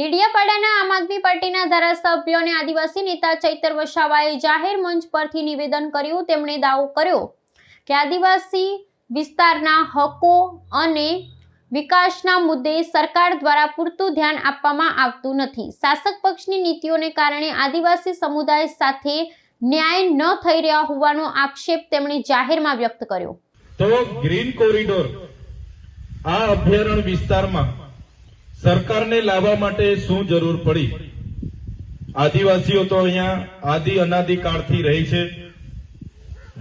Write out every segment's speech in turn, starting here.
ડેડિયાપાડાના આમ આદમી પાર્ટીના ધારાસભ્ય અને આદિવાસી નેતા ચૈતર વસાવાએ જાહેર મંચ પરથી નિવેદન કર્યું। તેમણે દાવો કર્યો કે આદિવાસી વિસ્તારના હકો અને વિકાસના મુદ્દે સરકાર દ્વારા પૂરતું ધ્યાન આપવામાં આવતું નથી। શાસક પક્ષની નીતિઓને કારણે આદિવાસી સમુદાય સાથે ન્યાય ન થઈ રહ્યા હોવાનો આક્ષેપ તેમણે જાહેરમાં વ્યક્ત કર્યો। તો ગ્રીન કોરિડોર આ અભયારણ્ય વિસ્તારમાં સરકારને લાવવા માટે શું જરૂર પડી? આદિવાસીઓ તો અહીંયા આદિ અનાદિ કાળથી રહી છે।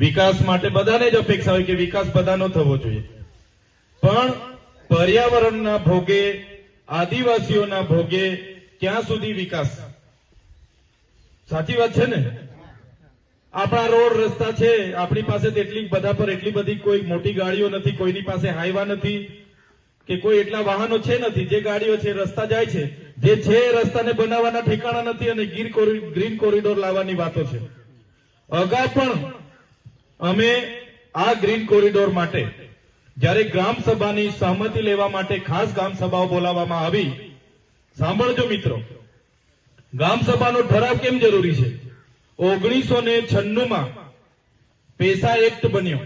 વિકાસ માટે બધાને જ અપેક્ષા હોય કે વિકાસ બધાનો થવો જોઈએ, પણ પર્યાવરણના ભોગે, આદિવાસીઓના ભોગે ક્યાં સુધી વિકાસ? સાચી વાત છે ને? આપણા રોડ રસ્તા છે, આપણી પાસે એટલી બધા પર એટલી બધી કોઈ મોટી ગાડીઓ નથી, કોઈની પાસે હાઈવા નથી કે કોઈ એટલા વાહનો છે નથી। જે ગાડીઓ છે રસ્તા જાય છે, જે છે રસ્તાને બનાવવાના ઠેકાણા નથી અને ગ્રીન કોરિડોર લાવવાની વાતો છે। અગાઉ પણ અમે આ ગ્રીન કોરિડોર માટે જ્યારે ગ્રામ સભાની સહમતિ લેવા માટે ખાસ ગ્રામ સભાઓ બોલાવવામાં આવી, સાંભળજો મિત્રો, ગ્રામ સભાનો ઠરાવ કેમ જરૂરી છે? 1996 પેસા એક્ટ બન્યો।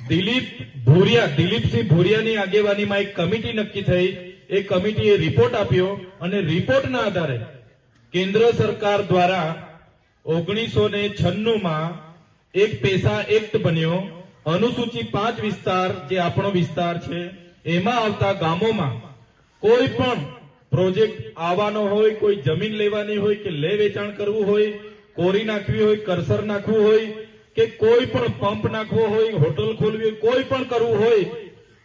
દિલીપસિંહ ભુરિયાની આગેવાનીમાં એક કમિટી નક્કી થઈ। એ કમિટીએ રિપોર્ટ આપ્યો અને રિપોર્ટના આધારે કેન્દ્ર સરકાર દ્વારા 1996 એક પેસા એક્ટ બન્યો। અનુસૂચિ 5 વિસ્તાર, જે આપણો વિસ્તાર છે, એમાં આવતા ગામોમાં કોઈ પણ પ્રોજેક્ટ આવવાનો હોય, કોઈ જમીન લેવાની હોય કે લે વેચાણ કરવું હોય, કોરી નાખવી હોય, કરસર નાખવું હોય કે કોઈ પણ પંપ નાખવો હોય, હોટલ ખોલવી હોય, કોઈ પણ કરવું હોય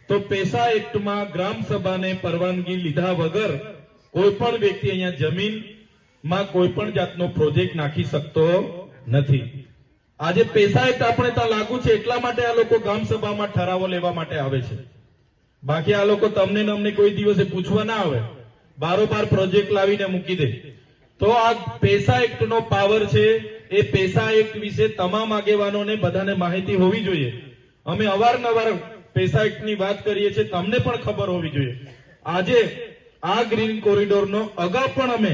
તો પેસા એક્ટમાં ગ્રામ સભાને પરવાનગી લીધા વગર કોઈ પણ વ્યક્તિ અહીંયા જમીનમાં કોઈ પણ જાતનો પ્રોજેક્ટ નાખી શકતો નથી। આજે પેસા એક્ટ આપણે ત્યાં લાગુ છે એટલા માટે આ લોકો ગ્રામ સભામાં ઠરાવો લેવા માટે આવે છે, બાકી આ લોકો તમને ને અમને કોઈ દિવસે પૂછવા ના આવે, બારોબાર પ્રોજેક્ટ લાવીને મૂકી દે। તો આ પેસા એક્ટનો પાવર છે। એ પેસા એક્ટ વિશે તમામ આગેવાનોને બધાને માહિતી હોવી જોઈએ। અમે અવારનવાર પેસા એક્ટની વાત કરીએ છીએ, તમને પણ ખબર હોવી જોઈએ। આજે આ ગ્રીન કોરિડોરનો અગાઉ પણ અમે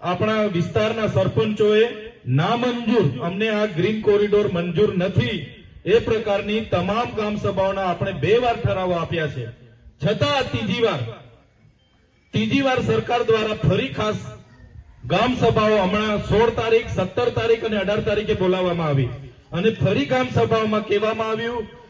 આપણા વિસ્તારના સરપંચોએ નામંજૂર, અમને આ ગ્રીન કોરિડોર મંજૂર નથી એ પ્રકારની તમામ ગ્રામ સભાઓના આપણે 2 વાર ઠરાવો આપ્યા છે, છતાં ત્રીજી વાર સરકાર દ્વારા ફરી ખાસ ગ્રામ સભાઓ હમણાં 16 તારીખ, 17 તારીખ અને 18 તારીખે બોલાવવામાં આવી અને ફરી ગ્રામ સભાઓમાં કહેવામાં આવ્યું